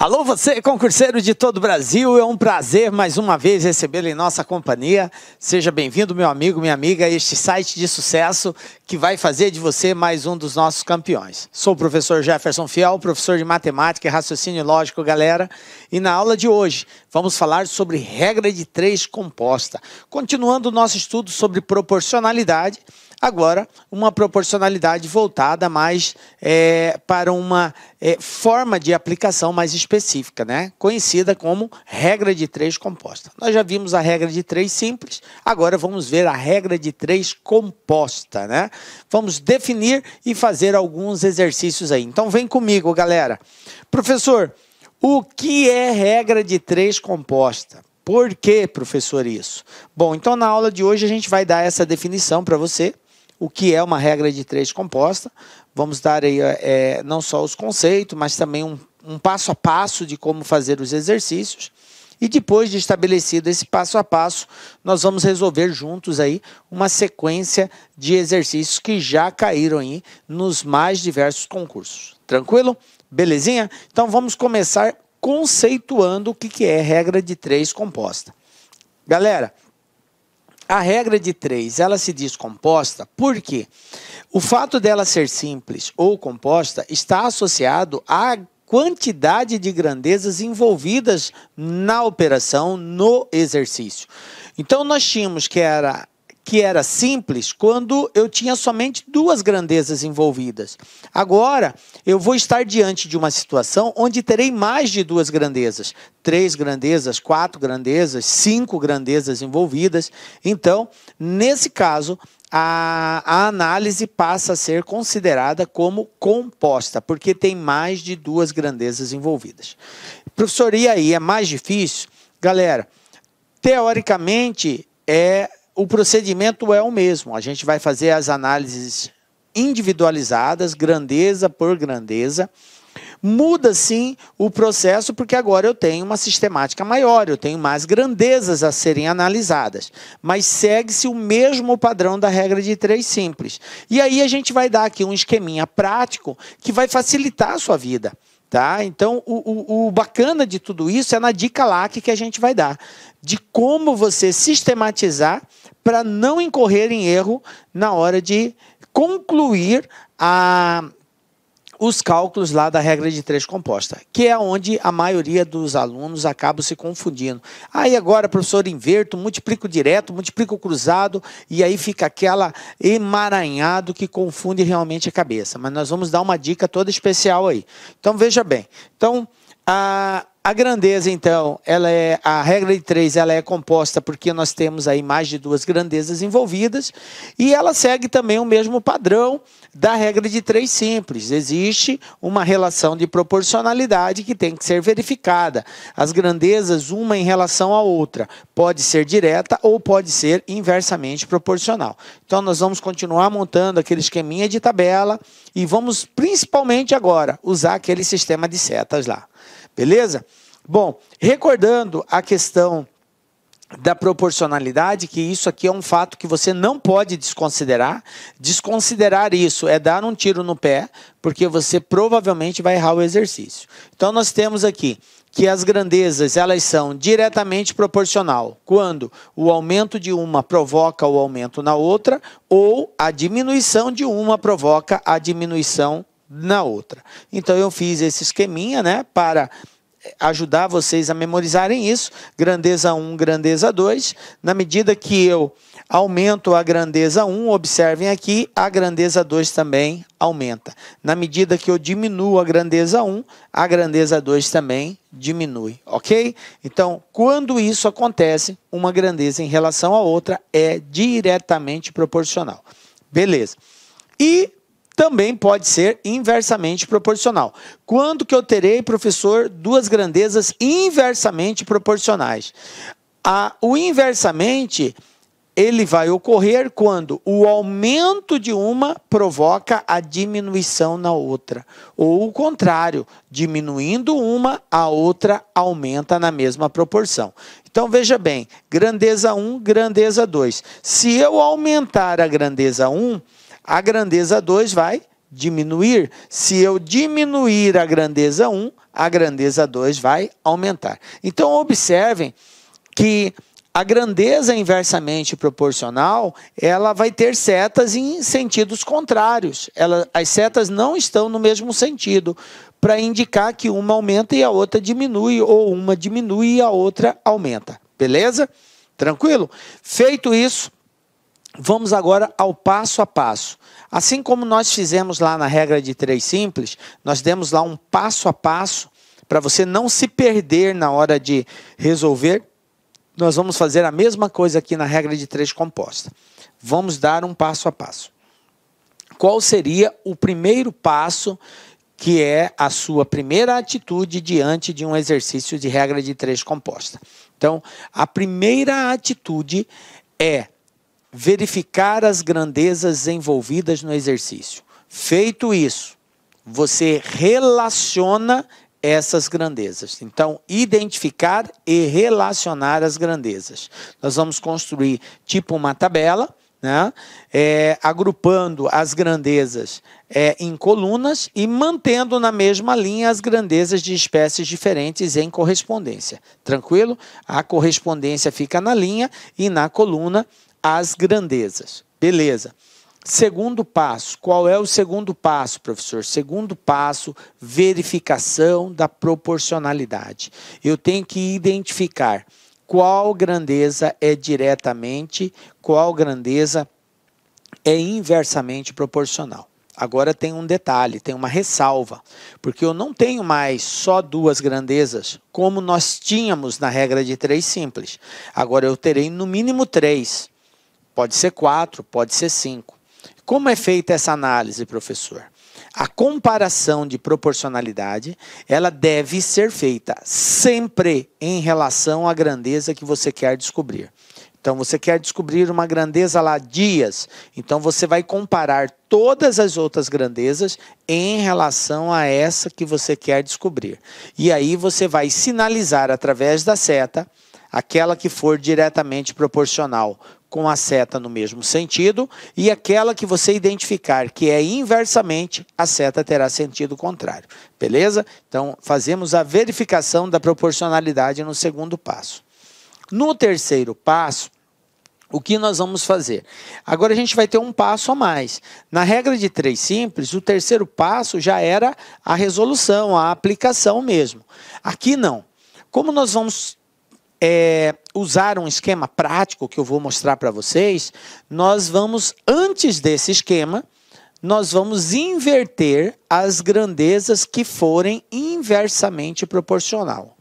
Alô, você, concurseiro de todo o Brasil, é um prazer mais uma vez recebê-lo em nossa companhia. Seja bem-vindo, meu amigo, minha amiga, a este site de sucesso que vai fazer de você mais um dos nossos campeões. Sou o professor Jefferson Fiel, professor de matemática e raciocínio lógico, galera, e na aula de hoje vamos falar sobre regra de 3 composta. Continuando o nosso estudo sobre proporcionalidade, agora, uma proporcionalidade voltada mais para uma forma de aplicação mais específica, né? Conhecida como regra de 3 composta. Nós já vimos a regra de 3 simples, agora vamos ver a regra de 3 composta, né? Vamos definir e fazer alguns exercícios aí. Então vem comigo, galera. Professor, o que é regra de 3 composta? Por que, professor, isso? Bom, então na aula de hoje a gente vai dar essa definição para você. O que é uma regra de 3 composta. Vamos dar aí não só os conceitos, mas também um passo a passo de como fazer os exercícios. E depois de estabelecido esse passo a passo, nós vamos resolver juntos aí uma sequência de exercícios que já caíram aí nos mais diversos concursos. Tranquilo? Belezinha? Então vamos começar conceituando o que é regra de 3 composta. Galera, a regra de 3, ela se diz composta porque o fato dela ser simples ou composta está associado à quantidade de grandezas envolvidas na operação, no exercício. Então, nós tínhamos que era simples quando eu tinha somente 2 grandezas envolvidas. Agora, eu vou estar diante de uma situação onde terei mais de 2 grandezas. 3 grandezas, 4 grandezas, 5 grandezas envolvidas. Então, nesse caso, a análise passa a ser considerada como composta, porque tem mais de 2 grandezas envolvidas. Professor, e aí, é mais difícil? Galera, teoricamente, o procedimento é o mesmo. A gente vai fazer as análises individualizadas, grandeza por grandeza. Muda sim o processo, porque agora eu tenho uma sistemática maior, eu tenho mais grandezas a serem analisadas. Mas segue-se o mesmo padrão da regra de 3 simples. E aí a gente vai dar aqui um esqueminha prático que vai facilitar a sua vida. Tá? Então, o bacana de tudo isso é na dica LAC que a gente vai dar, de como você sistematizar para não incorrer em erro na hora de concluir os cálculos lá da regra de 3 composta, que é onde a maioria dos alunos acabam se confundindo. Aí agora, professor, inverto, multiplico direto, multiplico cruzado, e aí fica aquela emaranhado que confunde realmente a cabeça. Mas nós vamos dar uma dica toda especial aí. Então, veja bem. Então, a grandeza, então, a regra de 3, ela é composta porque nós temos aí mais de 2 grandezas envolvidas, e ela segue também o mesmo padrão da regra de 3 simples. Existe uma relação de proporcionalidade que tem que ser verificada. As grandezas, uma em relação à outra, pode ser direta ou pode ser inversamente proporcional. Então, nós vamos continuar montando aquele esqueminha de tabela e vamos, principalmente agora, usar aquele sistema de setas lá. Beleza? Bom, recordando a questão da proporcionalidade, que isso aqui é um fato que você não pode desconsiderar. Desconsiderar isso é dar um tiro no pé, porque você provavelmente vai errar o exercício. Então, nós temos aqui que as grandezas, elas são diretamente proporcional quando o aumento de uma provoca o aumento na outra, ou a diminuição de uma provoca a diminuição na outra. Então, eu fiz esse esqueminha, né, para ajudar vocês a memorizarem isso. Grandeza 1, grandeza 2. Na medida que eu aumento a grandeza 1, observem aqui, a grandeza 2 também aumenta. Na medida que eu diminuo a grandeza 1, a grandeza 2 também diminui, ok? Então, quando isso acontece, uma grandeza em relação à outra é diretamente proporcional. Beleza. E também pode ser inversamente proporcional. Quando que eu terei, professor, 2 grandezas inversamente proporcionais? O inversamente, ele vai ocorrer quando o aumento de uma provoca a diminuição na outra. Ou o contrário, diminuindo uma, a outra aumenta na mesma proporção. Então, veja bem, grandeza 1, grandeza 2. Se eu aumentar a grandeza 1, a grandeza 2 vai diminuir? Se eu diminuir a grandeza 1, a grandeza 2 vai aumentar. Então, observem que a grandeza inversamente proporcional, ela vai ter setas em sentidos contrários. As setas não estão no mesmo sentido, para indicar que uma aumenta e a outra diminui, ou uma diminui e a outra aumenta. Beleza? Tranquilo? Feito isso, vamos agora ao passo a passo. Assim como nós fizemos lá na regra de 3 simples, nós demos lá um passo a passo, para você não se perder na hora de resolver. Nós vamos fazer a mesma coisa aqui na regra de 3 composta. Vamos dar um passo a passo. Qual seria o primeiro passo, que é a sua primeira atitude diante de um exercício de regra de 3 composta? Então, a primeira atitude é verificar as grandezas envolvidas no exercício. Feito isso, você relaciona essas grandezas. Então, identificar e relacionar as grandezas. Nós vamos construir tipo uma tabela, né? Agrupando as grandezas em colunas e mantendo na mesma linha as grandezas de espécies diferentes em correspondência. Tranquilo? A correspondência fica na linha e na coluna as grandezas. Beleza. Segundo passo, qual é o segundo passo, professor? Segundo passo, verificação da proporcionalidade. Eu tenho que identificar qual grandeza é diretamente, qual grandeza é inversamente proporcional. Agora tem um detalhe, tem uma ressalva, porque eu não tenho mais só 2 grandezas, como nós tínhamos na regra de 3 simples. Agora eu terei no mínimo 3, pode ser 4, pode ser 5. Como é feita essa análise, professor? A comparação de proporcionalidade, ela deve ser feita sempre em relação à grandeza que você quer descobrir. Então, você quer descobrir uma grandeza lá, dias. Então, você vai comparar todas as outras grandezas em relação a essa que você quer descobrir. E aí, você vai sinalizar através da seta aquela que for diretamente proporcional com a seta no mesmo sentido, e aquela que você identificar que é inversamente, a seta terá sentido contrário. Beleza? Então, fazemos a verificação da proporcionalidade no segundo passo. No terceiro passo, o que nós vamos fazer? Agora a gente vai ter um passo a mais. Na regra de 3 simples, o terceiro passo já era a resolução, a aplicação mesmo. Aqui não. Como nós vamos usar um esquema prático que eu vou mostrar para vocês, nós vamos, antes desse esquema, nós vamos inverter as grandezas que forem inversamente proporcional.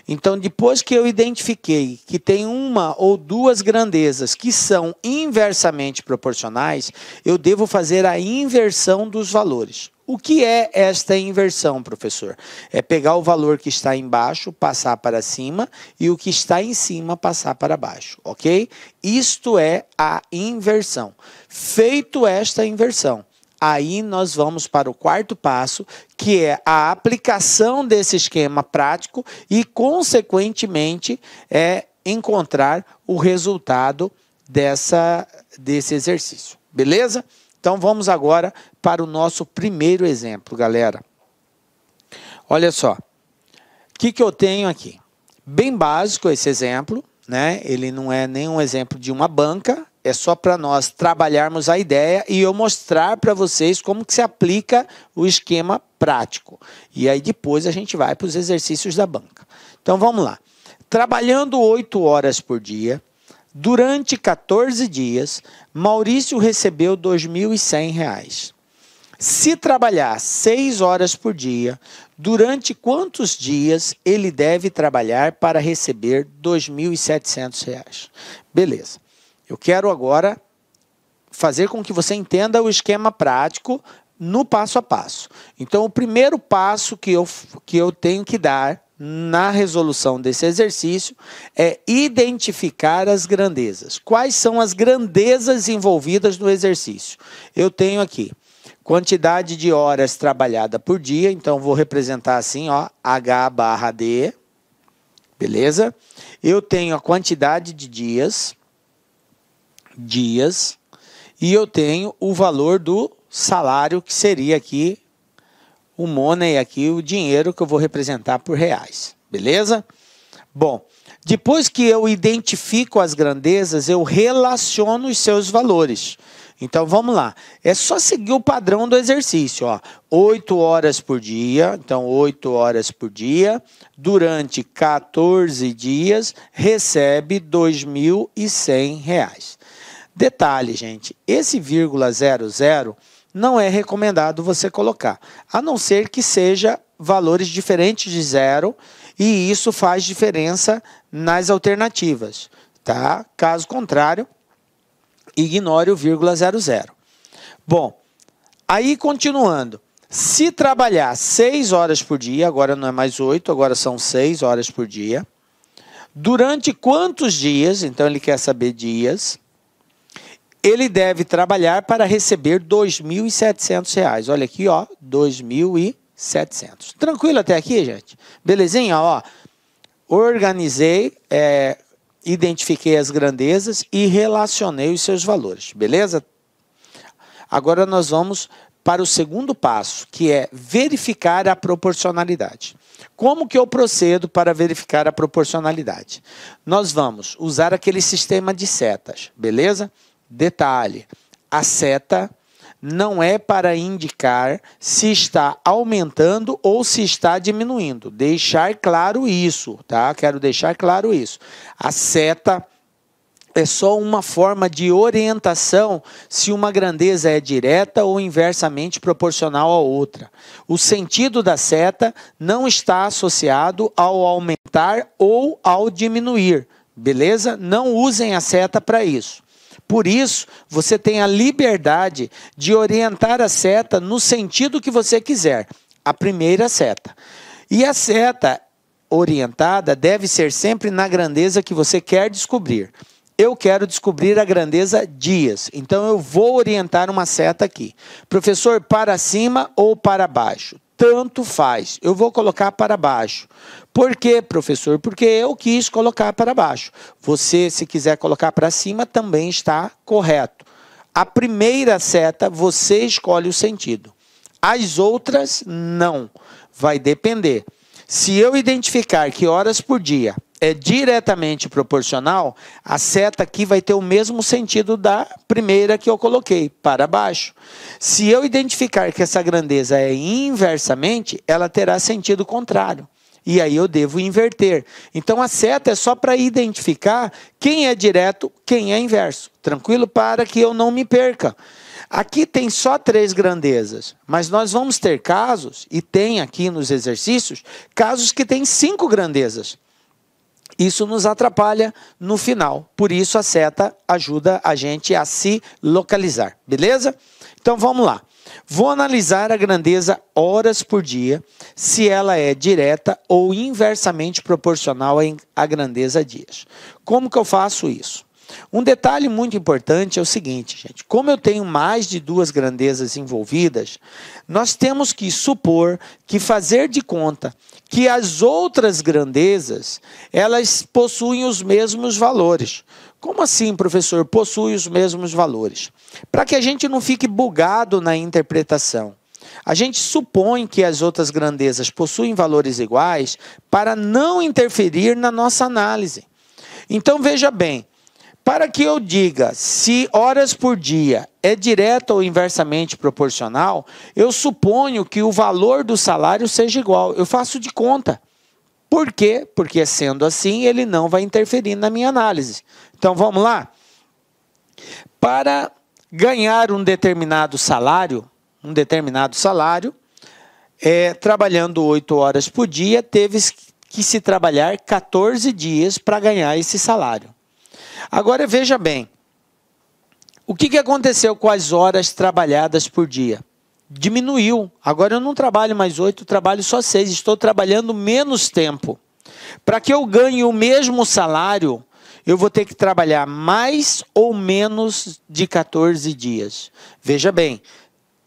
Então, depois que eu identifiquei que tem 1 ou 2 grandezas que são inversamente proporcionais, eu devo fazer a inversão dos valores. O que é esta inversão, professor? É pegar o valor que está embaixo, passar para cima, e o que está em cima, passar para baixo, ok? Isto é a inversão. Feito esta inversão, aí nós vamos para o quarto passo, que é a aplicação desse esquema prático e, consequentemente, encontrar o resultado desse exercício. Beleza? Então, vamos agora para o nosso primeiro exemplo, galera. Olha só. O que eu tenho aqui? Bem básico esse exemplo, né? Ele não é nenhum exemplo de uma banca, é só para nós trabalharmos a ideia e eu mostrar para vocês como que se aplica o esquema prático. E aí depois a gente vai para os exercícios da banca. Então vamos lá. Trabalhando 8 horas por dia, durante 14 dias, Maurício recebeu R$ 2.100. Se trabalhar 6 horas por dia, durante quantos dias ele deve trabalhar para receber R$ 2.700? Beleza. Eu quero agora fazer com que você entenda o esquema prático no passo a passo. Então, o primeiro passo que eu tenho que dar na resolução desse exercício é identificar as grandezas. Quais são as grandezas envolvidas no exercício? Eu tenho aqui quantidade de horas trabalhada por dia, então vou representar assim, ó, H/D, beleza? Eu tenho a quantidade de dias, e eu tenho o valor do salário, que seria aqui o money, aqui o dinheiro que eu vou representar por reais. Beleza? Bom, depois que eu identifico as grandezas, eu relaciono os seus valores. Então, vamos lá. É só seguir o padrão do exercício. Ó. 8 horas por dia. Então, 8 horas por dia. Durante 14 dias, recebe R$ 2.100. Detalhe, gente. Esse vírgula 00 não é recomendado você colocar. A não ser que seja valores diferentes de zero. E isso faz diferença nas alternativas. Tá? Caso contrário, ignore o vírgula 00. Bom, aí continuando. Se trabalhar 6 horas por dia, agora não é mais 8, agora são 6 horas por dia. Durante quantos dias? Então ele quer saber dias. Ele deve trabalhar para receber R$ 2.700. Olha aqui, ó, 2.700. Tranquilo até aqui, gente? Belezinha? Ó, organizei, identifiquei as grandezas e relacionei os seus valores, beleza? Agora nós vamos para o segundo passo, que é verificar a proporcionalidade. Como que eu procedo para verificar a proporcionalidade? Nós vamos usar aquele sistema de setas, beleza? Detalhe, a seta não é para indicar se está aumentando ou se está diminuindo. Deixar claro isso, tá? Quero deixar claro isso. A seta é só uma forma de orientação se uma grandeza é direta ou inversamente proporcional à outra. O sentido da seta não está associado ao aumentar ou ao diminuir, beleza? Não usem a seta para isso. Por isso, você tem a liberdade de orientar a seta no sentido que você quiser. A primeira seta. E a seta orientada deve ser sempre na grandeza que você quer descobrir. Eu quero descobrir a grandeza dias. Então, eu vou orientar uma seta aqui. Professor, para cima ou para baixo? Tanto faz. Eu vou colocar para baixo. Por quê, professor? Porque eu quis colocar para baixo. Você, se quiser colocar para cima, também está correto. A primeira seta, você escolhe o sentido. As outras, não. Vai depender. Se eu identificar que horas por dia é diretamente proporcional, a seta aqui vai ter o mesmo sentido da primeira que eu coloquei, para baixo. Se eu identificar que essa grandeza é inversamente, ela terá sentido contrário. E aí eu devo inverter. Então a seta é só para identificar quem é direto, quem é inverso. Tranquilo? Para que eu não me perca. Aqui tem só 3 grandezas, mas nós vamos ter casos, e tem aqui nos exercícios, casos que tem 5 grandezas. Isso nos atrapalha no final. Por isso a seta ajuda a gente a se localizar. Beleza? Então vamos lá. Vou analisar a grandeza horas por dia, se ela é direta ou inversamente proporcional à grandeza dias. Como que eu faço isso? Um detalhe muito importante é o seguinte, gente. Como eu tenho mais de 2 grandezas envolvidas, nós temos que supor que fazer de conta que as outras grandezas, elas possuem os mesmos valores. Como assim, professor? Possui os mesmos valores. Para que a gente não fique bugado na interpretação. A gente supõe que as outras grandezas possuem valores iguais para não interferir na nossa análise. Então, veja bem. Para que eu diga se horas por dia é direta ou inversamente proporcional, eu suponho que o valor do salário seja igual. Eu faço de conta. Por quê? Porque sendo assim, ele não vai interferir na minha análise. Então, vamos lá? Para ganhar um determinado salário, trabalhando 8 horas por dia, teve que se trabalhar 14 dias para ganhar esse salário. Agora, veja bem, o que aconteceu com as horas trabalhadas por dia? Diminuiu. Agora eu não trabalho mais 8, trabalho só 6. Estou trabalhando menos tempo. Para que eu ganhe o mesmo salário, eu vou ter que trabalhar mais ou menos de 14 dias. Veja bem,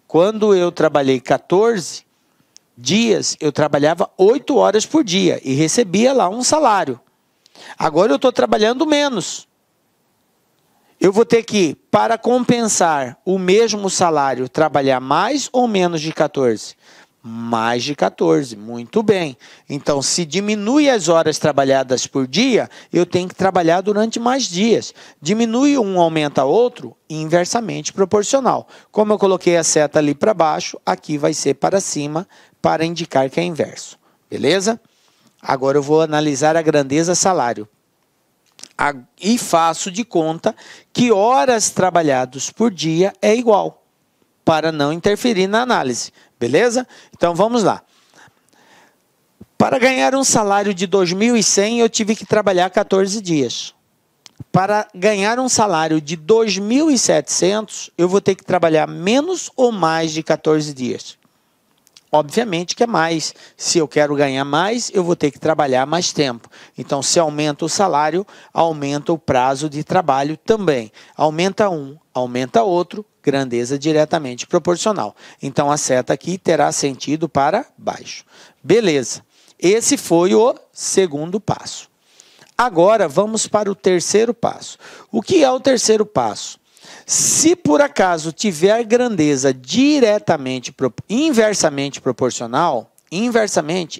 quando eu trabalhei 14 dias, eu trabalhava 8 horas por dia e recebia lá um salário. Agora eu estou trabalhando menos. eu vou ter que, para compensar o mesmo salário, trabalhar mais ou menos de 14? Mais de 14, muito bem. Então, se diminui as horas trabalhadas por dia, eu tenho que trabalhar durante mais dias. Diminui um, aumenta outro, inversamente proporcional. Como eu coloquei a seta ali para baixo, aqui vai ser para cima, para indicar que é inverso. Beleza? Agora eu vou analisar a grandeza salário. E faço de conta que horas trabalhadas por dia é igual, para não interferir na análise. Beleza? Então, vamos lá. Para ganhar um salário de 2.100, eu tive que trabalhar 14 dias. Para ganhar um salário de 2.700, eu vou ter que trabalhar menos ou mais de 14 dias. Obviamente que é mais. Se eu quero ganhar mais, eu vou ter que trabalhar mais tempo. Então, se aumenta o salário, aumenta o prazo de trabalho também. Aumenta um, aumenta outro, grandeza diretamente proporcional. Então, a seta aqui terá sentido para baixo. Beleza. Esse foi o segundo passo. Agora, vamos para o terceiro passo. O que é o terceiro passo? Se por acaso tiver grandeza inversamente proporcional,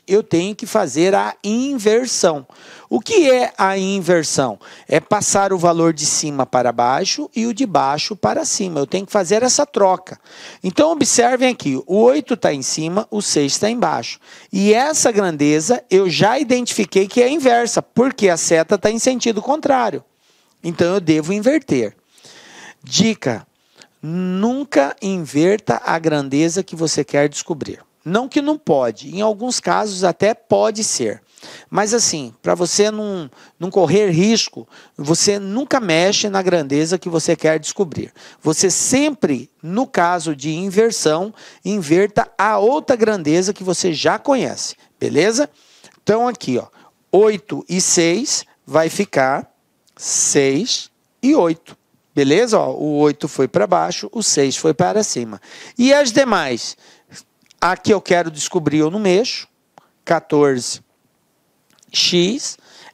eu tenho que fazer a inversão. O que é a inversão? É passar o valor de cima para baixo e o de baixo para cima. Eu tenho que fazer essa troca. Então, observem aqui, o 8 está em cima, o 6 está embaixo. E essa grandeza eu já identifiquei que é inversa, porque a seta está em sentido contrário. Então, eu devo inverter. Dica: nunca inverta a grandeza que você quer descobrir. Não que não pode, em alguns casos até pode ser. Mas assim, para você não correr risco, você nunca mexe na grandeza que você quer descobrir. Você sempre, no caso de inversão, inverta a outra grandeza que você já conhece. Beleza? Então aqui, ó, 8 e 6 vai ficar 6 e 8. Beleza? Ó, o 8 foi para baixo, o 6 foi para cima. E as demais? Aqui eu quero descobrir, eu não mexo. 14x.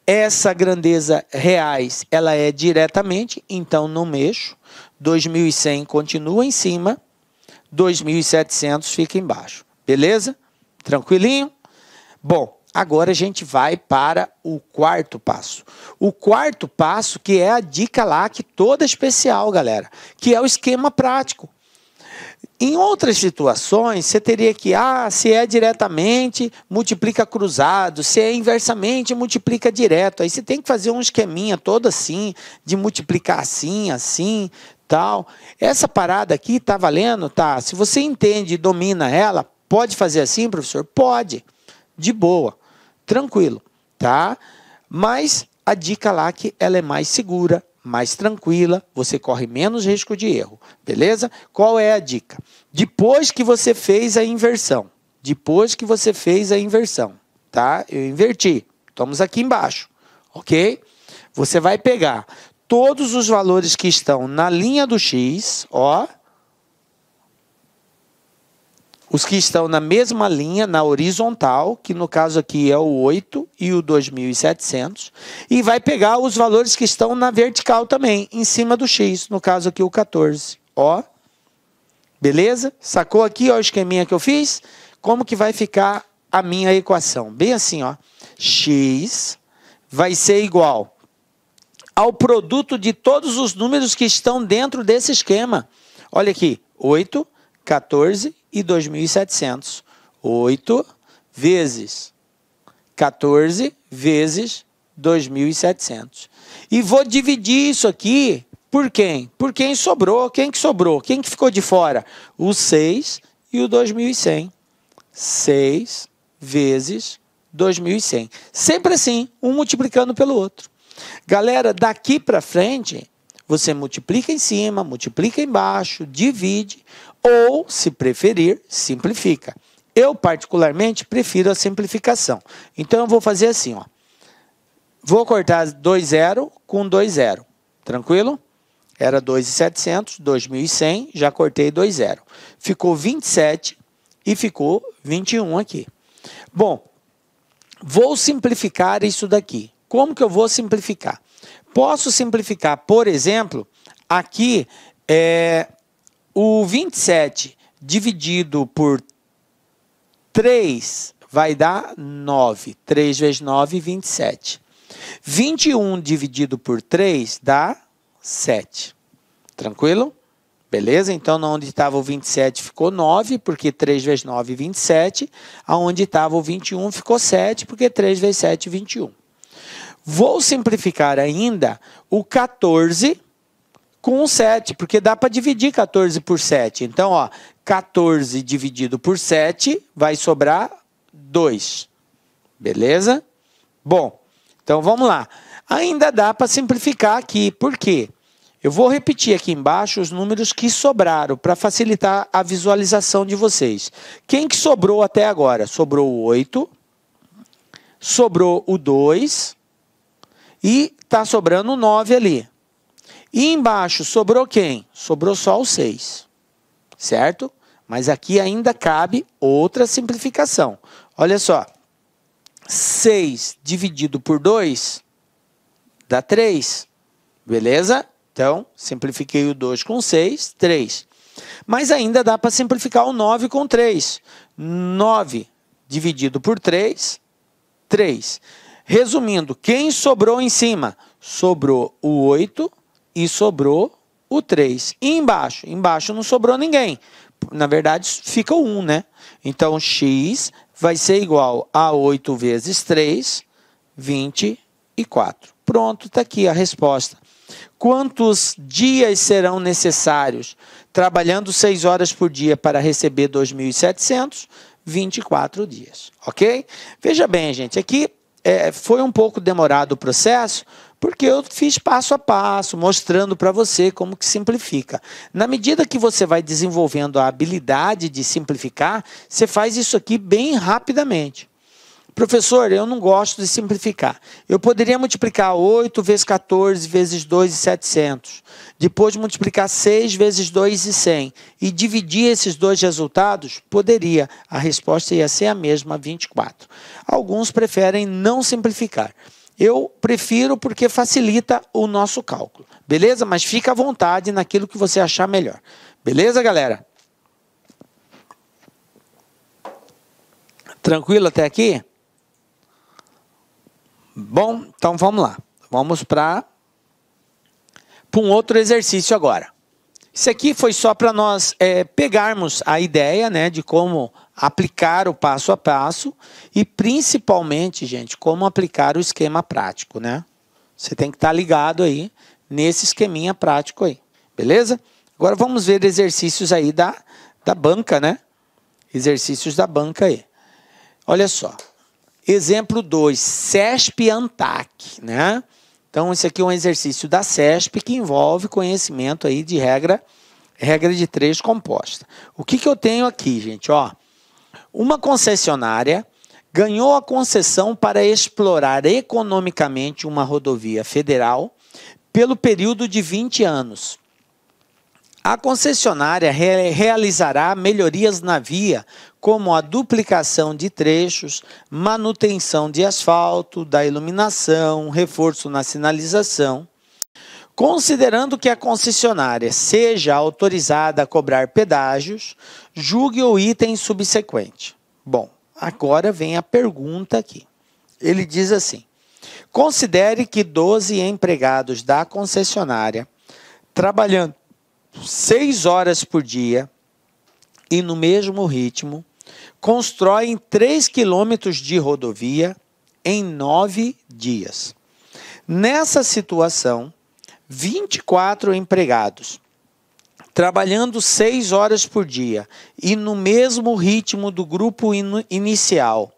Essa grandeza reais, ela é diretamente, então não mexo. 2.100 continua em cima. 2.700 fica embaixo. Beleza? Tranquilinho? Bom, agora a gente vai para o quarto passo. O quarto passo, que é a dica lá, que toda especial, galera, que é o esquema prático. Em outras situações, você teria que, se é diretamente, multiplica cruzado, se é inversamente, multiplica direto. Aí você tem que fazer um esqueminha todo assim, de multiplicar assim, assim, tal. Essa parada aqui tá valendo? Tá. Se você entende e domina ela, pode fazer assim, professor? Pode. De boa. Tranquilo, tá? Mas a dica lá que ela é mais segura, mais tranquila, você corre menos risco de erro, beleza? Qual é a dica? Depois que você fez a inversão, tá? Eu inverti, estamos aqui embaixo, ok? Você vai pegar todos os valores que estão na linha do X, ó, os que estão na mesma linha, na horizontal, que no caso aqui é o 8 e o 2.700, e vai pegar os valores que estão na vertical também, em cima do X, no caso aqui o 14. Ó, beleza? Sacou aqui ó, o esqueminha que eu fiz? Como que vai ficar a minha equação? Bem assim, ó, X vai ser igual ao produto de todos os números que estão dentro desse esquema. Olha aqui, 8, 14 e 2.700. 8 vezes 14 vezes 2.700. E vou dividir isso aqui por quem? Por quem sobrou. Quem que sobrou? Quem que ficou de fora? O 6 e o 2.100. 6 vezes 2.100. Sempre assim, um multiplicando pelo outro. Galera, daqui para frente, você multiplica em cima, multiplica embaixo, divide, ou, se preferir, simplifica. Eu, particularmente, prefiro a simplificação. Então, eu vou fazer assim, ó. Vou cortar 2 zero com 2 zero. Tranquilo? Era 2.700, 2.100, já cortei 2 zero. Ficou 27 e ficou 21 aqui. Bom, vou simplificar isso daqui. Como que eu vou simplificar? Posso simplificar, por exemplo, aqui, o 27 dividido por 3 vai dar 9. 3 vezes 9, 27. 21 dividido por 3 dá 7. Tranquilo? Beleza? Então, onde estava o 27 ficou 9, porque 3 vezes 9, 27. Aonde estava o 21 ficou 7, porque 3 vezes 7, 21. Vou simplificar ainda o 14 com o 7, porque dá para dividir 14 por 7. Então, ó, 14 dividido por 7 vai sobrar 2. Beleza? Bom, então vamos lá. Ainda dá para simplificar aqui. Por quê? Eu vou repetir aqui embaixo os números que sobraram para facilitar a visualização de vocês. Quem que sobrou até agora? Sobrou o 8, sobrou o 2 e está sobrando o 9 ali. E embaixo sobrou quem? Sobrou só o 6, certo? Mas aqui ainda cabe outra simplificação. Olha só, 6 dividido por 2 dá 3, beleza? Então, simplifiquei o 2 com 6, 3. Mas ainda dá para simplificar o 9 com 3. 9 dividido por 3, 3. Resumindo, quem sobrou em cima? Sobrou o 8 e sobrou o 3. E embaixo? Embaixo não sobrou ninguém. Na verdade, fica o 1, né? Então, x vai ser igual a 8 vezes 3, 24. Pronto, está aqui a resposta. Quantos dias serão necessários trabalhando 6 horas por dia para receber 2.700? 24 dias, ok? Veja bem, gente, aqui foi um pouco demorado o processo, porque eu fiz passo a passo, mostrando para você como que simplifica. Na medida que você vai desenvolvendo a habilidade de simplificar, você faz isso aqui bem rapidamente. Professor, eu não gosto de simplificar. Eu poderia multiplicar 8 vezes 14 vezes 2 e 700. Depois multiplicar 6 vezes 2 e 100. E dividir esses dois resultados? Poderia. A resposta ia ser a mesma, 24. Alguns preferem não simplificar. Eu prefiro porque facilita o nosso cálculo. Beleza? Mas fica à vontade naquilo que você achar melhor. Beleza, galera? Tranquilo até aqui? Bom, então vamos lá. Vamos para um outro exercício agora. Isso aqui foi só para nós pegarmos a ideia, né, de como aplicar o passo a passo e principalmente, gente, como aplicar o esquema prático, né? Você tem que estar ligado aí nesse esqueminha prático aí, beleza? Agora vamos ver exercícios aí da banca, né? Exercícios da banca aí. Olha só. Exemplo 2, CESP-ANTAC, né? Então, esse aqui é um exercício da CESP que envolve conhecimento aí de regra de 3 composta. O que eu tenho aqui, gente? Ó, uma concessionária ganhou a concessão para explorar economicamente uma rodovia federal pelo período de 20 anos. A concessionária realizará melhorias na via, como a duplicação de trechos, manutenção de asfalto, da iluminação, reforço na sinalização. Considerando que a concessionária seja autorizada a cobrar pedágios, julgue o item subsequente. Bom, agora vem a pergunta aqui. Ele diz assim: considere que 12 empregados da concessionária, trabalhando 6 horas por dia e no mesmo ritmo, constroem 3 quilômetros de rodovia em 9 dias. Nessa situação, 24 empregados, trabalhando 6 horas por dia e no mesmo ritmo do grupo inicial,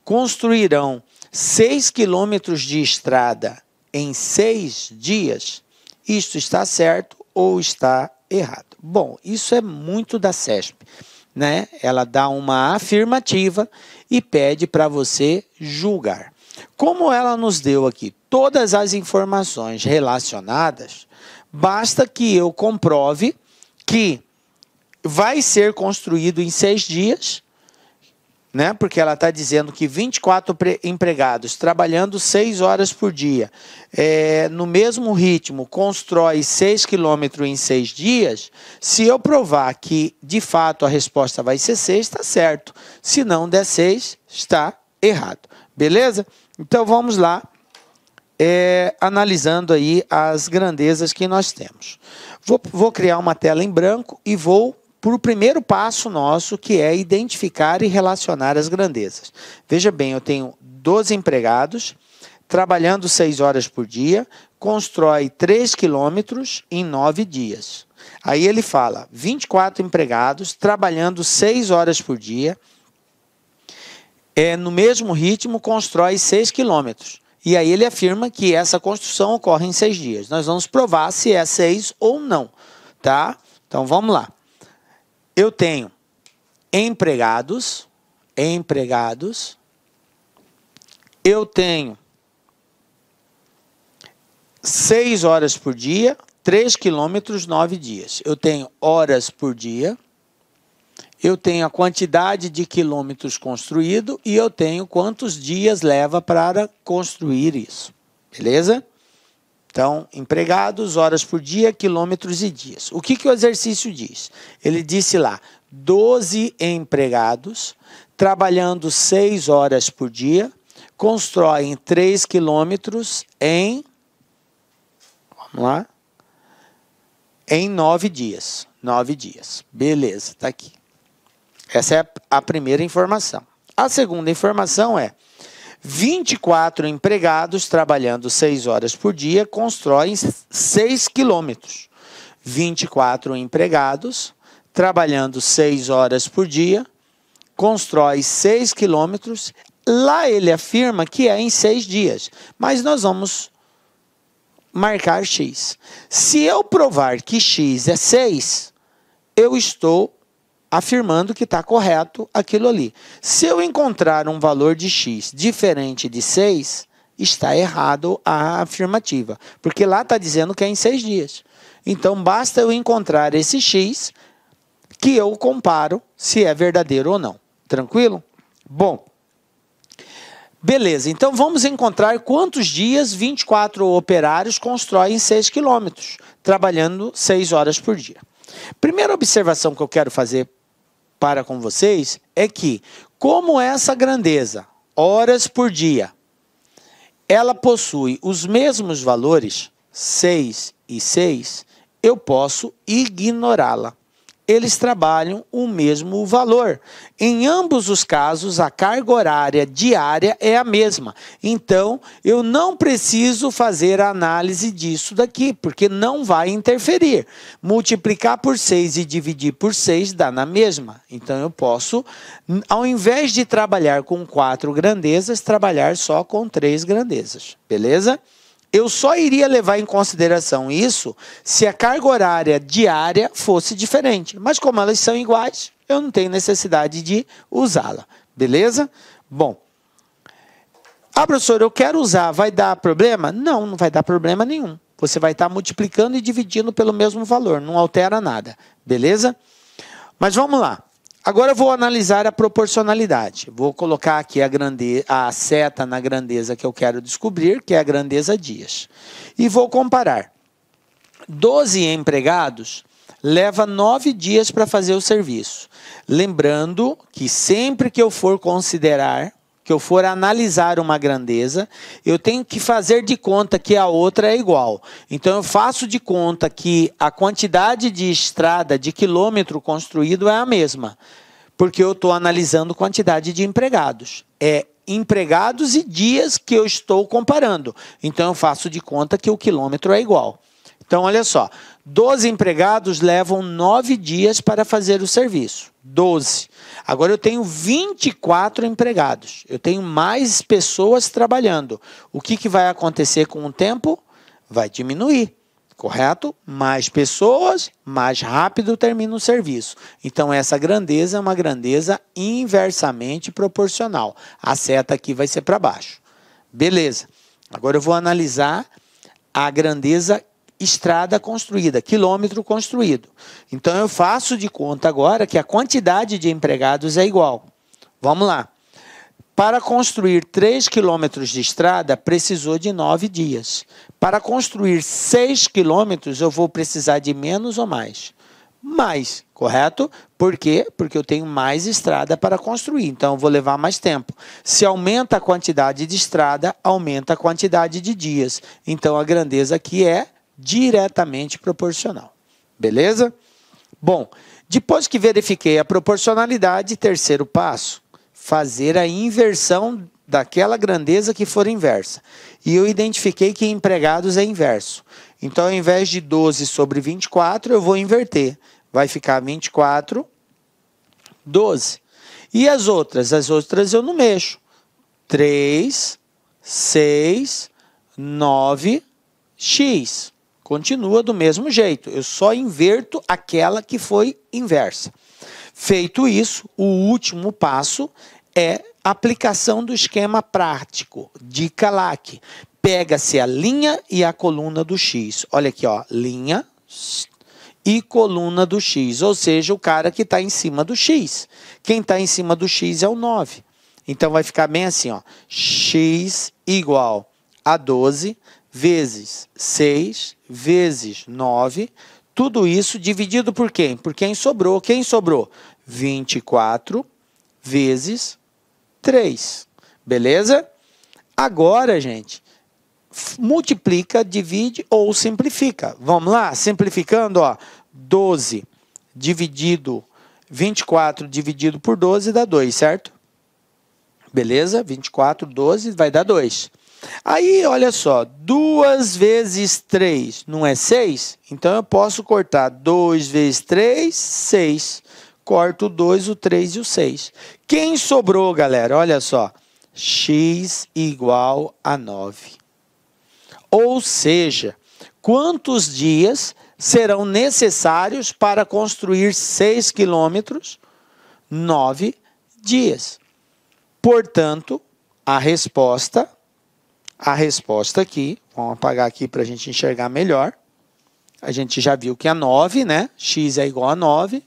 construirão 6 quilômetros de estrada em 6 dias. Isto está certo ou está errado? Bom, isso é muito da CESP, né? Ela dá uma afirmativa e pede para você julgar. Como ela nos deu aqui todas as informações relacionadas, basta que eu comprove que vai ser construído em 6 dias né? Porque ela está dizendo que 24 empregados trabalhando 6 horas por dia, no mesmo ritmo, constrói 6 quilômetros em 6 dias. Se eu provar que, de fato, a resposta vai ser 6, está certo. Se não der 6, está errado. Beleza? Então, vamos lá, analisando aí as grandezas que nós temos. Vou criar uma tela em branco e vou para o primeiro passo nosso, que é identificar e relacionar as grandezas. Veja bem, eu tenho 12 empregados, trabalhando 6 horas por dia, constrói 3 quilômetros em 9 dias. Aí ele fala, 24 empregados, trabalhando 6 horas por dia, no mesmo ritmo, constrói 6 quilômetros. E aí ele afirma que essa construção ocorre em 6 dias. Nós vamos provar se é 6 ou não, tá? Então, vamos lá. Eu tenho empregados, eu tenho 6 horas por dia, 3 quilômetros, 9 dias. Eu tenho horas por dia, eu tenho a quantidade de quilômetros construído e eu tenho quantos dias leva para construir isso. Beleza? Então, empregados, horas por dia, quilômetros e dias. O que o exercício diz? Ele disse lá, 12 empregados, trabalhando 6 horas por dia, constroem 3 quilômetros em, vamos lá, em 9 dias. 9 dias. Beleza, está aqui. Essa é a primeira informação. A segunda informação é, 24 empregados trabalhando 6 horas por dia constroem 6 quilômetros. 24 empregados trabalhando 6 horas por dia constrói 6 quilômetros. Lá ele afirma que é em 6 dias, mas nós vamos marcar X. Se eu provar que X é 6, eu estou afirmando que está correto aquilo ali. Se eu encontrar um valor de X diferente de 6, está errado a afirmativa, porque lá está dizendo que é em 6 dias. Então, basta eu encontrar esse X que eu comparo se é verdadeiro ou não. Tranquilo? Bom, beleza. Então, vamos encontrar quantos dias 24 operários constroem 6 quilômetros, trabalhando 6 horas por dia. Primeira observação que eu quero fazer para com vocês é que, como essa grandeza, horas por dia, ela possui os mesmos valores, 6 e 6, eu posso ignorá-la. Eles trabalham o mesmo valor. Em ambos os casos, a carga horária diária é a mesma. Então, eu não preciso fazer a análise disso daqui, porque não vai interferir. Multiplicar por 6 e dividir por 6 dá na mesma. Então, eu posso, ao invés de trabalhar com 4 grandezas, trabalhar só com 3 grandezas. Beleza? Eu só iria levar em consideração isso se a carga horária diária fosse diferente. Mas como elas são iguais, eu não tenho necessidade de usá-la. Beleza? Bom. Ah, professor, eu quero usar. Vai dar problema? Não, não vai dar problema nenhum. Você vai estar multiplicando e dividindo pelo mesmo valor. Não altera nada. Beleza? Mas vamos lá. Agora eu vou analisar a proporcionalidade. Vou colocar aqui a seta na grandeza que eu quero descobrir, que é a grandeza dias. E vou comparar. 12 empregados leva 9 dias para fazer o serviço. Lembrando que sempre que eu for considerar, que eu for analisar uma grandeza, eu tenho que fazer de conta que a outra é igual. Então, eu faço de conta que a quantidade de estrada, de quilômetro construído é a mesma, porque eu estou analisando quantidade de empregados. É empregados e dias que eu estou comparando. Então, eu faço de conta que o quilômetro é igual. Então, olha só, 12 empregados levam 9 dias para fazer o serviço. 12. Agora eu tenho 24 empregados. Eu tenho mais pessoas trabalhando. O que vai acontecer com o tempo? Vai diminuir, correto? Mais pessoas, mais rápido termina o serviço. Então, essa grandeza é uma grandeza inversamente proporcional. A seta aqui vai ser para baixo. Beleza. Agora eu vou analisar a grandeza estrada construída, quilômetro construído. Então, eu faço de conta agora que a quantidade de empregados é igual. Vamos lá. Para construir 3 quilômetros de estrada, precisou de 9 dias. Para construir 6 quilômetros, eu vou precisar de menos ou mais? Mais, correto? Por quê? Porque eu tenho mais estrada para construir, então eu vou levar mais tempo. Se aumenta a quantidade de estrada, aumenta a quantidade de dias. Então a grandeza aqui é diretamente proporcional. Beleza? Bom, depois que verifiquei a proporcionalidade, terceiro passo, fazer a inversão daquela grandeza que for inversa. E eu identifiquei que empregados é inverso. Então, ao invés de 12 sobre 24, eu vou inverter. Vai ficar 24, 12. E as outras? As outras eu não mexo. 3, 6, 9, x. Continua do mesmo jeito. Eu só inverto aquela que foi inversa. Feito isso, o último passo é a aplicação do esquema prático. Dica LAC. Pega-se a linha e a coluna do x. Olha aqui, ó, linha e coluna do x, ou seja, o cara que está em cima do x. Quem está em cima do x é o 9. Então, vai ficar bem assim, ó, x igual a 12 vezes 6 vezes 9, tudo isso dividido por quem? Por quem sobrou. Quem sobrou? 24 vezes 3. Beleza? Agora, gente, multiplica, divide ou simplifica. Vamos lá? Simplificando, ó, 12 dividido, 24 dividido por 12 dá 2, certo? Beleza? 24, 12 vai dar 2. Aí, olha só, 2 vezes 3 não é 6? Então, eu posso cortar 2 vezes 3, 6. Corto o 2, o 3 e o 6. Quem sobrou, galera? Olha só, x igual a 9. Ou seja, quantos dias serão necessários para construir 6 quilômetros? 9 dias. Portanto, a resposta aqui, vamos apagar aqui para a gente enxergar melhor. A gente já viu que é 9, né? X é igual a 9.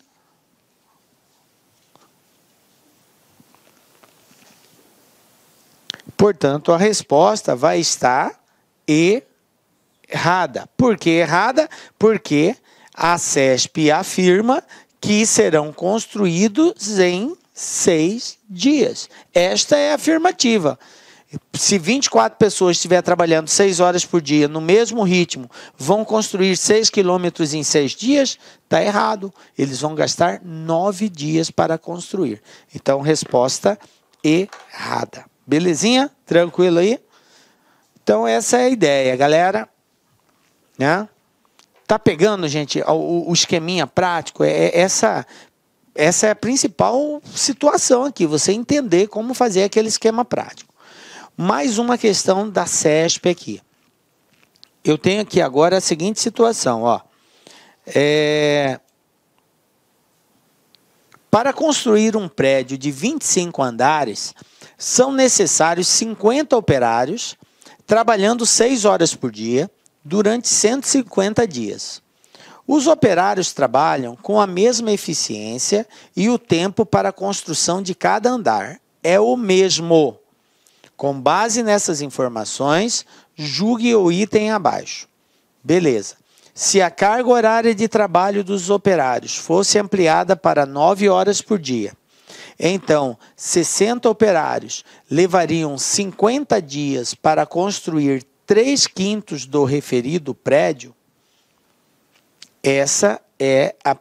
Portanto, a resposta vai estar errada. Por que errada? Porque a CESP afirma que serão construídos em 6 dias. Esta é a afirmativa. Se 24 pessoas estiverem trabalhando 6 horas por dia, no mesmo ritmo, vão construir 6 quilômetros em 6 dias, está errado. Eles vão gastar 9 dias para construir. Então, resposta errada. Belezinha? Tranquilo aí? Então, essa é a ideia, galera. Né? Tá pegando, gente, o esqueminha prático? Essa é a principal situação aqui, você entender como fazer aquele esquema prático. Mais uma questão da CESP aqui. Eu tenho aqui agora a seguinte situação, ó. Para construir um prédio de 25 andares, são necessários 50 operários trabalhando 6 horas por dia durante 150 dias. Os operários trabalham com a mesma eficiência e o tempo para a construção de cada andar é o mesmo. Com base nessas informações, julgue o item abaixo. Beleza. Se a carga horária de trabalho dos operários fosse ampliada para 9 horas por dia, então 60 operários levariam 50 dias para construir 3/5 do referido prédio. Essa é a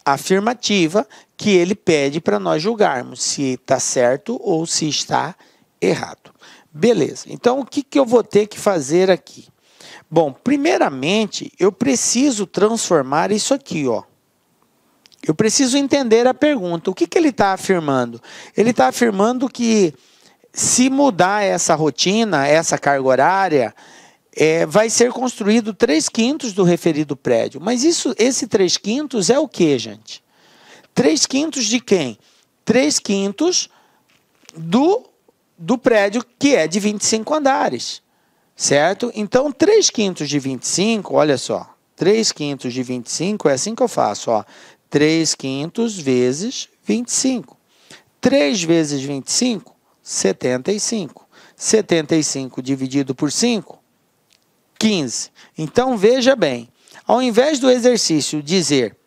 afirmativa que ele pede para nós julgarmos se está certo ou se está errado. Beleza, então o que eu vou ter que fazer aqui? Bom, primeiramente, eu preciso transformar isso aqui, ó. Eu preciso entender a pergunta. O que ele está afirmando? Ele está afirmando que se mudar essa rotina, essa carga horária, vai ser construído 3/5 do referido prédio. Mas esse 3/5 é o que, gente? 3/5 de quem? 3/5 do prédio que é de 25 andares, certo? Então, 3/5 de 25, olha só, 3/5 de 25 é assim que eu faço, ó, 3/5 vezes 25. 3 vezes 25, 75. 75 dividido por 5, 15. Então, veja bem, ao invés do exercício dizer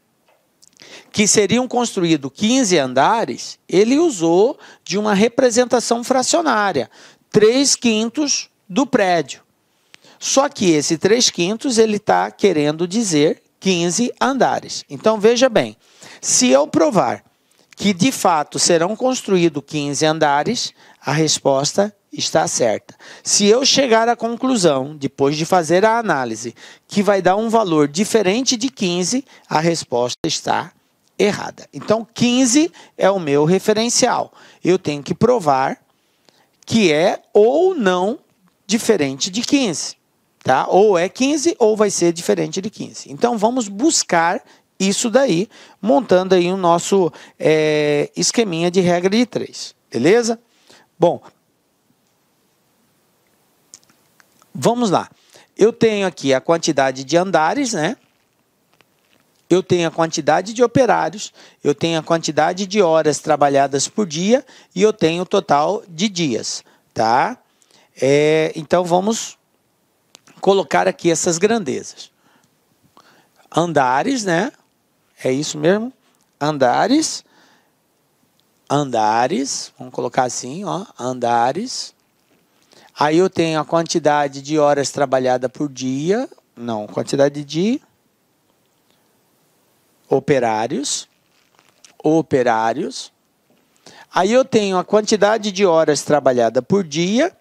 que seriam construídos 15 andares, ele usou de uma representação fracionária, 3/5 do prédio. Só que esse 3/5 ele está querendo dizer 15 andares. Então, veja bem, se eu provar que de fato serão construídos 15 andares, a resposta está certa. Se eu chegar à conclusão, depois de fazer a análise, que vai dar um valor diferente de 15, a resposta está errada. Então, 15 é o meu referencial. Eu tenho que provar que é ou não diferente de 15. Tá? Ou é 15 ou vai ser diferente de 15. Então, vamos buscar isso daí, montando aí o nosso esqueminha de regra de 3. Beleza? Bom, vamos lá. Eu tenho aqui a quantidade de andares, né? Eu tenho a quantidade de operários, eu tenho a quantidade de horas trabalhadas por dia e eu tenho o total de dias, tá? Então, vamos colocar aqui essas grandezas. Andares, né? É isso mesmo? Andares. Andares. Vamos colocar assim, ó. Andares. Aí eu tenho a quantidade de horas trabalhadas por dia. Não, quantidade de operários. Operários. Aí eu tenho a quantidade de horas trabalhadas por dia.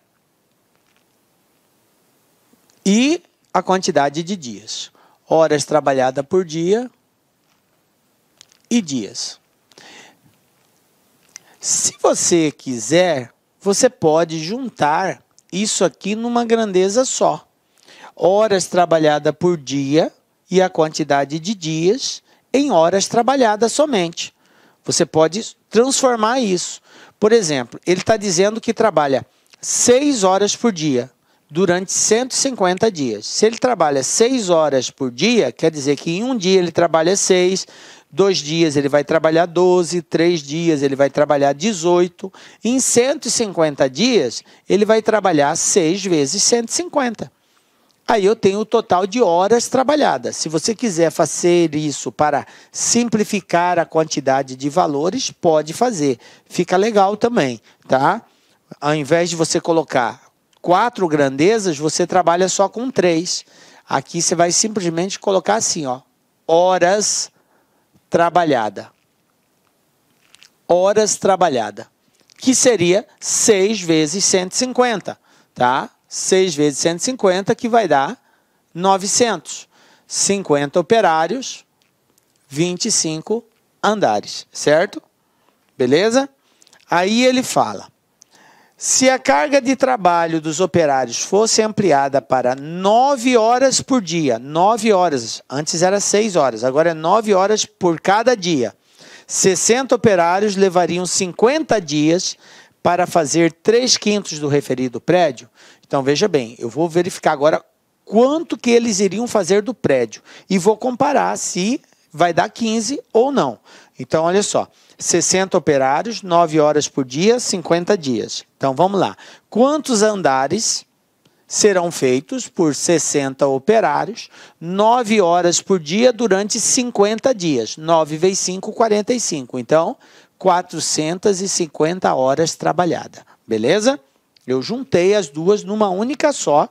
E a quantidade de dias. Horas trabalhadas por dia e dias. Se você quiser, você pode juntar isso aqui numa grandeza só. Horas trabalhadas por dia e a quantidade de dias em horas trabalhadas somente. Você pode transformar isso. Por exemplo, ele está dizendo que trabalha 6 horas por dia durante 150 dias. Se ele trabalha 6 horas por dia, quer dizer que em um dia ele trabalha 6, 2 dias ele vai trabalhar 12, 3 dias ele vai trabalhar 18. Em 150 dias, ele vai trabalhar 6 vezes 150. Aí eu tenho o total de horas trabalhadas. Se você quiser fazer isso para simplificar a quantidade de valores, pode fazer. Fica legal também, tá? Ao invés de você colocar 4 grandezas, você trabalha só com 3. Aqui você vai simplesmente colocar assim, ó, horas trabalhada. Horas trabalhada, que seria 6 vezes 150, tá? 6 vezes 150, que vai dar 900. 50 operários, 25 andares, certo? Beleza? Aí ele fala: se a carga de trabalho dos operários fosse ampliada para 9 horas por dia, 9 horas, antes era 6 horas, agora é 9 horas por cada dia, 60 operários levariam 50 dias para fazer 3/5 do referido prédio. Então, veja bem, eu vou verificar agora quanto que eles iriam fazer do prédio e vou comparar se vai dar 15 ou não. Então, olha só. 60 operários, 9 horas por dia, 50 dias. Então, vamos lá. Quantos andares serão feitos por 60 operários, 9 horas por dia durante 50 dias? 9 vezes 5, 45. Então, 450 horas trabalhadas. Beleza? Eu juntei as duas numa única só,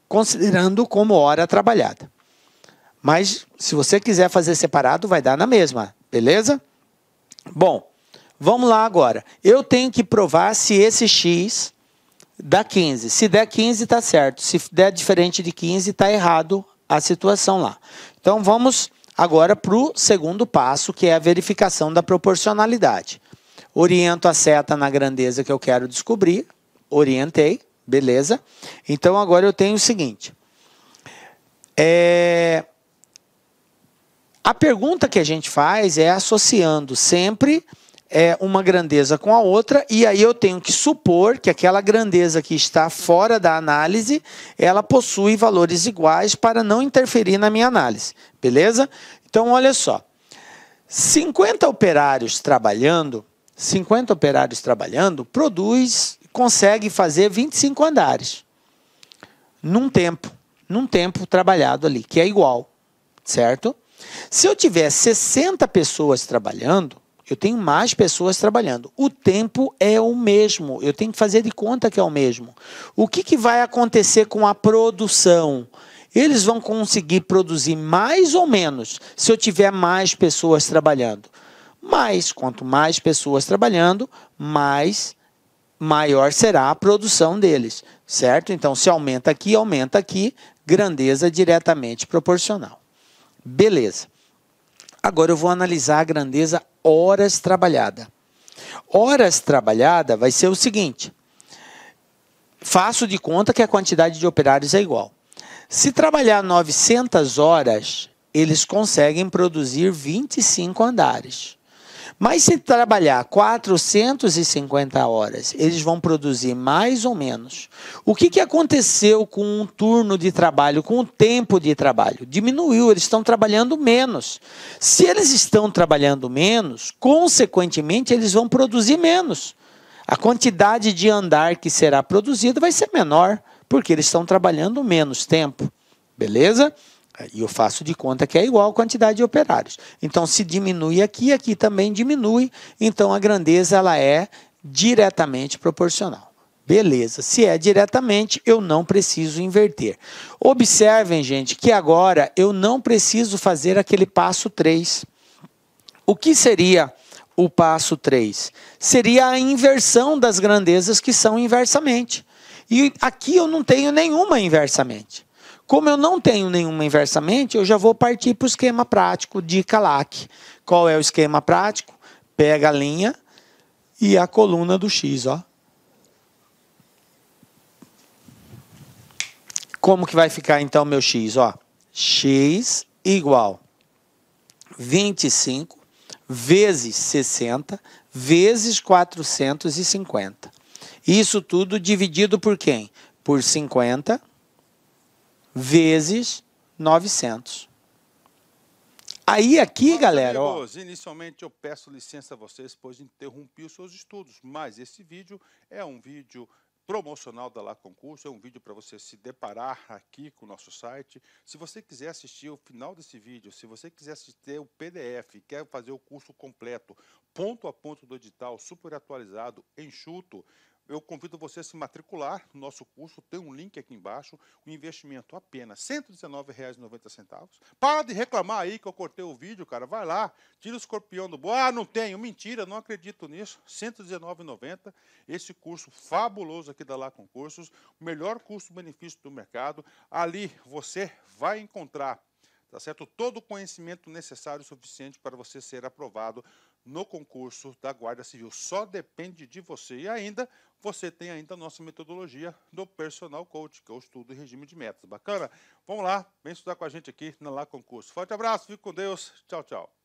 considerando como hora trabalhada. Mas, se você quiser fazer separado, vai dar na mesma. Beleza? Bom, vamos lá agora. Eu tenho que provar se esse x dá 15. Se der 15, está certo. Se der diferente de 15, está errado a situação lá. Então, vamos agora para o segundo passo, que é a verificação da proporcionalidade. Oriento a seta na grandeza que eu quero descobrir. Orientei, beleza. Então, agora eu tenho o seguinte. A pergunta que a gente faz é associando sempre uma grandeza com a outra, e aí eu tenho que supor que aquela grandeza que está fora da análise, ela possui valores iguais para não interferir na minha análise, beleza? Então, olha só, 50 operários trabalhando 50 operários trabalhando, consegue fazer 25 andares num tempo trabalhado ali, que é igual, certo? Se eu tiver 60 pessoas trabalhando, eu tenho mais pessoas trabalhando. O tempo é o mesmo, eu tenho que fazer de conta que é o mesmo. O que vai acontecer com a produção? Eles vão conseguir produzir mais ou menos se eu tiver mais pessoas trabalhando. Mas, quanto mais pessoas trabalhando, maior será a produção deles, certo? Então, se aumenta aqui, grandeza diretamente proporcional. Beleza. Agora eu vou analisar a grandeza horas trabalhada. Horas trabalhada vai ser o seguinte. Faço de conta que a quantidade de operários é igual. Se trabalhar 900 horas, eles conseguem produzir 25 andares. Mas se trabalhar 450 horas, eles vão produzir mais ou menos. O que aconteceu com o turno de trabalho, com o tempo de trabalho? Diminuiu, eles estão trabalhando menos. Se eles estão trabalhando menos, consequentemente, eles vão produzir menos. A quantidade de andar que será produzida vai ser menor, porque eles estão trabalhando menos tempo. Beleza? E eu faço de conta que é igual a quantidade de operários. Então, se diminui aqui, aqui também diminui. Então, a grandeza ela é diretamente proporcional. Beleza. Se é diretamente, eu não preciso inverter. Observem, gente, que agora eu não preciso fazer aquele passo 3. O que seria o passo 3? Seria a inversão das grandezas que são inversamente. E aqui eu não tenho nenhuma inversamente. Como eu não tenho nenhuma inversamente, eu já vou partir para o esquema prático de Calac. Qual é o esquema prático? Pega a linha e a coluna do X. Ó. Como que vai ficar então meu X? Ó, X igual 25 vezes 60 vezes 450. Isso tudo dividido por quem? Por 50 vezes 900. Aí aqui, galera, amigos, inicialmente eu peço licença a vocês, pois interrompi os seus estudos, mas esse vídeo é um vídeo promocional da Lá Concurso, é um vídeo para você se deparar aqui com o nosso site. Se você quiser assistir o final desse vídeo, se você quiser assistir o PDF, quer fazer o curso completo, ponto a ponto do edital, super atualizado, enxuto, eu convido você a se matricular no nosso curso, tem um link aqui embaixo, o investimento apenas R$ 119,90. Para de reclamar aí que eu cortei o vídeo, cara, vai lá, tira o escorpião do bolso. Ah, não tenho, mentira, não acredito nisso, R$ 119,90, esse curso fabuloso aqui da Lá Concursos, o melhor custo-benefício do mercado, ali você vai encontrar, tá certo? Todo o conhecimento necessário e suficiente para você ser aprovado no concurso da Guarda Civil. Só depende de você. E ainda, você tem ainda a nossa metodologia do Personal Coach, que é o estudo e regime de metas. Bacana? Vamos lá, vem estudar com a gente aqui na Lá Concurso. Forte abraço, fique com Deus. Tchau, tchau.